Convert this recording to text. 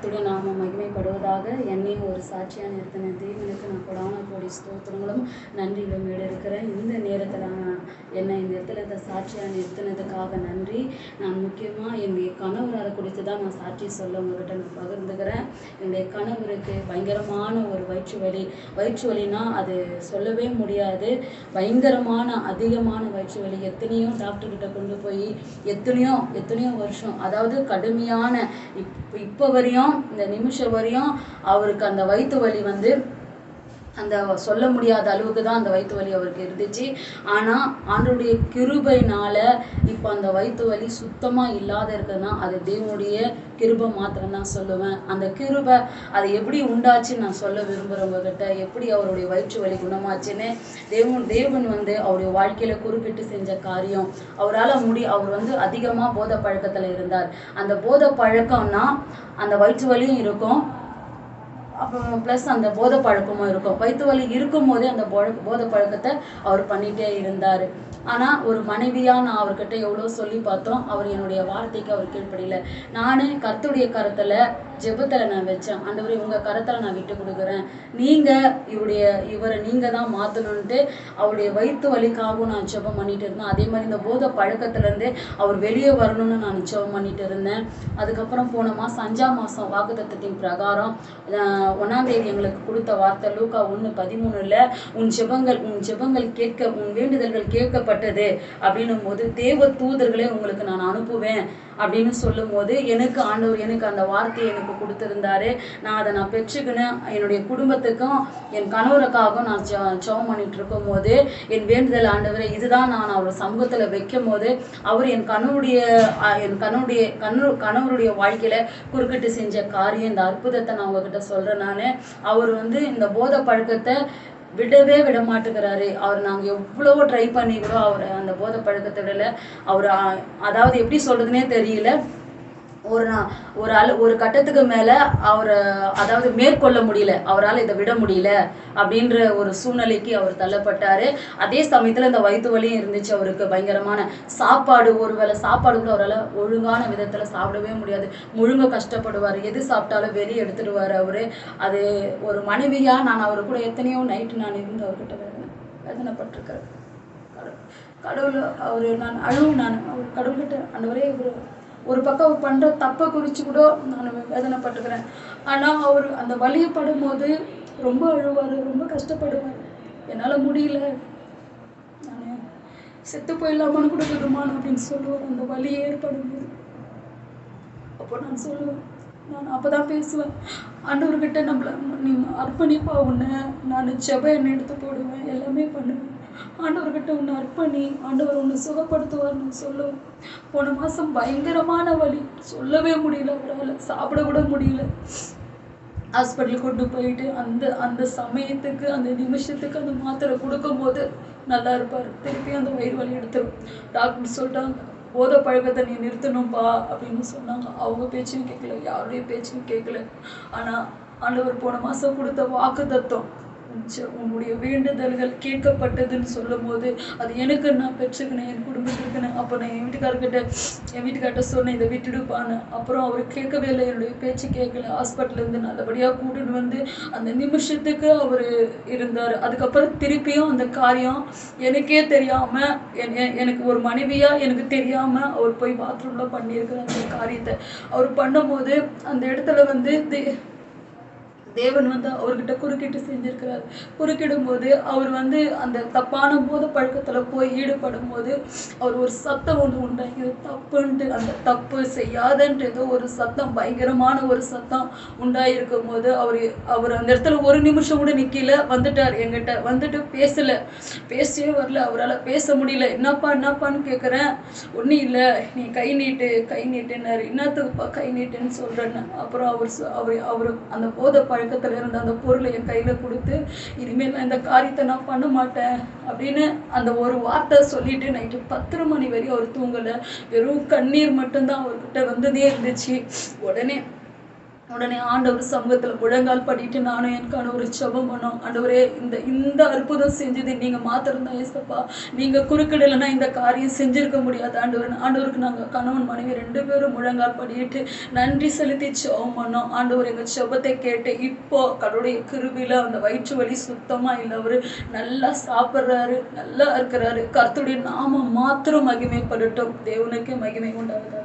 கர்த்தருடைய நாமம் மகிமைப்படுவதாக. என்னையும் ஒரு சாட்சியாக நிறுத்தின தேவனுக்கு நான் கொடான கோடி ஸ்தோத்திரங்களும் நன்றிகளும் இருக்கிறேன். இந்த நேரத்தில் நான் என்னை இந்த இடத்துல இந்த சாட்சியாக நிறுத்தினதுக்காக நன்றி. நான் முக்கியமாக என்னுடைய கணவரால் குறித்து தான் நான் சாட்சி சொல்ல உங்ககிட்ட நான் பகிர்ந்துக்கிறேன். என்னுடைய கணவருக்கு பயங்கரமான ஒரு வயிற்று வலினா அது சொல்லவே முடியாது. பயங்கரமான அதிகமான வயிற்று வலி. எத்தனையோ டாக்டர்கிட்ட கொண்டு போய் எத்தனையோ வருஷம், அதாவது கடுமையான இப்போ வரையும் இந்த நிமிஷம் வரையும் அவருக்கு அந்த வயிற்று வலி அந்த சொல்ல முடியாத அளவுக்கு தான் அந்த வயிற்று வலி அவருக்கு இருந்துச்சு. ஆனால் ஆண்டவருடைய கிருபையினால இப்போ அந்த வயிற்று வலி சுத்தமாக இல்லாத இருக்குதுன்னா அது தேவனுடைய கிருபை மாத்திரம்தான் சொல்லுவேன். அந்த கிருபை அது எப்படி உண்டாச்சுன்னு நான் சொல்ல விரும்புகிறவங்ககிட்ட, எப்படி அவருடைய வயிற்று வலி குணமாச்சுன்னு தேவன் அவருடைய வாழ்க்கையில் குறுக்கிட்டு செஞ்ச காரியம். அவரால் அவர் அதிகமாக போதை பழக்கத்தில் இருந்தார். அந்த போதை பழக்கம்னா அந்த வயிற்று வலியும் இருக்கும், அப்புறம் ப்ளஸ் அந்த போதை பழக்கமும் இருக்கும். வயிற்று வலி இருக்கும் போதே அந்த போதை பழக்கத்தை அவர் பண்ணிகிட்டே இருந்தார். ஆனால் ஒரு மனைவியாக நான் அவர்கிட்ட எவ்வளோ சொல்லி பார்த்தோம், அவர் என்னுடைய வார்த்தைக்கு அவர் கீழ்ப்படியல. நான் கர்த்தருடைய கரத்தில் ஜெபத்தில் நான் வச்சேன், ஆண்டவரே உங்கள் கரத்தில் நான் விட்டு கொடுக்குறேன், இவரை நீங்கள் தான் மாற்றணுன்ட்டு அவருடைய வயிற்று வலிக்காகவும் நான் ஜெபம் பண்ணிட்டு இருந்தேன். அதே மாதிரி இந்த போதை பழக்கத்துலேருந்து அவர் வெளியே வரணும்னு நான் ஜெபம் பண்ணிட்டு இருந்தேன். அதுக்கப்புறம் போன மாதம் 5ஆம் மாதம் வாக்குத்தத்தத்தின் பிரகாரம் 1ஆம் தேதி எங்களுக்கு கொடுத்த வார்த்தை லூக்கா 1:13 உன் ஜெபங்கள் கேட்க, உன் வேண்டுதல்கள் கேட்கப்பட்டது அப்படின்னும் போது தேவ தூதர்களை உங்களுக்கு நான் அனுப்புவேன் அப்படின்னு சொல்லும் போது ஆண்டவர் அந்த வார்த்தையை எனக்கு கொடுத்துருந்தாரு. நான் அதை பெற்றுக்கினேன். என்னுடைய குடும்பத்துக்கும் என் கணவருக்காகவும் நான் ஜெபம் பண்ணிட்டு இருக்கும் போது என் வேண்டுதல், ஆண்டவரே இதுதான் நான் அவர் சமூகத்தில் வைக்கும் போது அவர் என் கணவருடைய வாழ்க்கையில குறுக்கிட்டு செஞ்ச காரியம், இந்த அற்புதத்தை நான் உங்ககிட்ட சொல்றேன். அவர் இந்த போதை பழக்கத்தை விடவே விட மாட்டேங்கிறாரு. அவர் நாங்கள் எவ்வளவோ ட்ரை பண்ணி கூட அவர் அந்த போதை பழக்கத்தை விடல. அவர் அதாவது எப்படி சொல்றதுன்னே தெரியல. ஒரு கட்டத்துக்கு மேலே அவரை அதாவது மேற்கொள்ள முடியல, அவரால் இதை விட முடியல அப்படின்ற ஒரு சூழ்நிலைக்கு அவர் தள்ளப்பட்டார். அதே சமயத்தில் இந்த வயிற்று வலியும் இருந்துச்சு அவருக்கு. பயங்கரமான சாப்பாடு, ஒருவேளை சாப்பாடு கூட அவரால் ஒழுங்கான விதத்தில் சாப்பிடவே முடியாது. முழுங்க கஷ்டப்படுவார். எது சாப்பிட்டாலும் வெளியே எடுத்துடுவார் அவர். அது ஒரு மனைவியாக நான் அவர் கூட எத்தனையோ நைட்டு நான் இருந்து அவர்கிட்ட வேதனைப்பட்டிருக்கிறேன். கடவுள் நான் அவர் கடவுள்கிட்ட ஆண்டவரே ஒரு பக்கம் அவர் பண்ணுற தப்பை குறித்து கூட நான் வேதனைப்பட்டுக்கிறேன். ஆனால் அவர் அந்த வலியை படும்போது ரொம்ப அழுவார், ரொம்ப கஷ்டப்படுவார். என்னால் முடியல, நான் செத்து போயிடலாமான்னு கூட விடுமானு அப்படின்னு சொல்லுவார் அந்த வலி ஏற்படும்போது. அப்போ நான் சொல்லுவேன், நான் அப்போ தான் பேசுவேன், ஆண்டவர்கிட்ட நீ அர்ப்பணிப்பா, உன்னை நான் ஜெப எண்ணெய் எடுத்து போடுவேன், எல்லாமே பண்ணுவேன், ஆண்டவர்கிட்ட உன்னை அர்ப்பணி, ஆண்டவர் உன்னை சுகப்படுத்துவார்னு சொல்லுவேன். போன மாதம் பயங்கரமான வலி, சொல்லவே முடியல, அவரால் சாப்பிட கூட முடியல. ஹாஸ்பிட்டலுக்கு கொண்டு போயிட்டு அந்த சமயத்துக்கு அந்த நிமிஷத்துக்கு அந்த மாத்திரை கொடுக்கும் போது நல்லா இருப்பார். திருப்பி அந்த வயிறு வலி எடுத்துரும். டாக்டர் சொல்லிட்டாங்க, போதை பழக்கத்தை நீ நிறுத்தணும்பா அப்படின்னு சொன்னாங்க. அவங்க பேச்சையும் கேட்கல, யாருடைய பேச்சையும் கேட்கல. ஆனால் ஆண்டவர் போன மாதம் கொடுத்த வாக்கு தத்துவம், உன்னுடைய வேண்டுதல்கள் கேட்கப்பட்டதுன்னு சொல்லும் போது அது எனக்கு நான் பெற்றுக்கினேன், என் குடும்பத்துக்குன்னு. அப்போ நான் என் வீட்டுக்கார்ட்ட சொன்னேன், இதை விட்டுடுப்பான்னு. அப்புறம் அவர் கேட்கவே இல்லை, என்னுடைய பேச்சு கேட்கல. ஹாஸ்பிட்டல்லேருந்து நல்லபடியாக கூட்டிட்டு அந்த நிமிஷத்துக்கு அவர் இருந்தார். அதுக்கப்புறம் திருப்பியும் அந்த காரியம் எனக்கே தெரியாமல், எனக்கு ஒரு மனைவியாக எனக்கு தெரியாமல் அவர் போய் பாத்ரூமில் பண்ணியிருக்கிற அந்த காரியத்தை அவர் பண்ணும்போது அந்த இடத்துல தேவன் அவர்கிட்ட குறுக்கிட்டு செஞ்சிருக்கிறார். குறுக்கிடும் போது அவர் அந்த தப்பான போதை பழக்கத்தில் போய் ஈடுபடும் போது அவர் ஒரு சத்தம் ஒன்று உண்டாகி தப்புன்ட்டு, அந்த தப்பு செய்யாதன்ட்டு ஏதோ ஒரு சத்தம், பயங்கரமான ஒரு சத்தம் உண்டாயிருக்கும் போது அவர் அந்த இடத்துல ஒரு நிமிஷம் கூட நிற்கல, வந்துட்டார். என்கிட்ட வந்துட்டு பேசவே வரல, அவரால் பேச முடியல. என்னப்பான்னு கேட்குறேன். ஒன்றும் இல்லை, நீ கை நீட்டுன்னாரு. என்னத்துக்குப்பா கை நீட்டுன்னு சொல்கிறேன்னு. அப்புறம் அவர் அந்த போதை பழக்கத்தில் இருந்த அந்த பொருளை என் கையில் கொடுத்து, இனிமேல் நான் இந்த காரியத்தை நான் பண்ண மாட்டேன் அப்படின்னு அந்த ஒரு வார்த்தை சொல்லிட்டு நைட்டு 10 மணி வரையும் அவர் தூங்கலை. வெறும் கண்ணீர் மட்டும்தான் அவர்கிட்ட வந்ததே இருந்துச்சு. உடனே உடனே ஆண்டவர் சமூகத்தில் முழங்கால் படிட்டு நானும் என் கணவர் ஜெபம் பண்ணோம். ஆண்டவரே, இந்த இந்த அற்புதம் செஞ்சது நீங்க மாத்திரம் தான் ஏசப்பா. நீங்க குறுக்கிடலைன்னா இந்த காரியம் செஞ்சிருக்க முடியாது ஆண்டவர். ஆண்டவருக்கு நாங்கள் கணவன் மனைவி 2 பேரும் முழங்கால் படிட்டு நன்றி செலுத்தி ஜெபம் பண்ணோம். ஆண்டவர் எங்கள் ஜெபத்தை கேட்டு இப்போ கடவுளுடைய கிருபையில அந்த வயிற்று வலி சுத்தமா இல்லை. அவரு நல்லா சாப்பிட்றாரு, நல்லா இருக்கிறாரு. கர்த்தருடைய நாமம் மாத்திரம் மகிமைப்படட்டும். தேவனுக்கு மகிமை உண்டாகுது.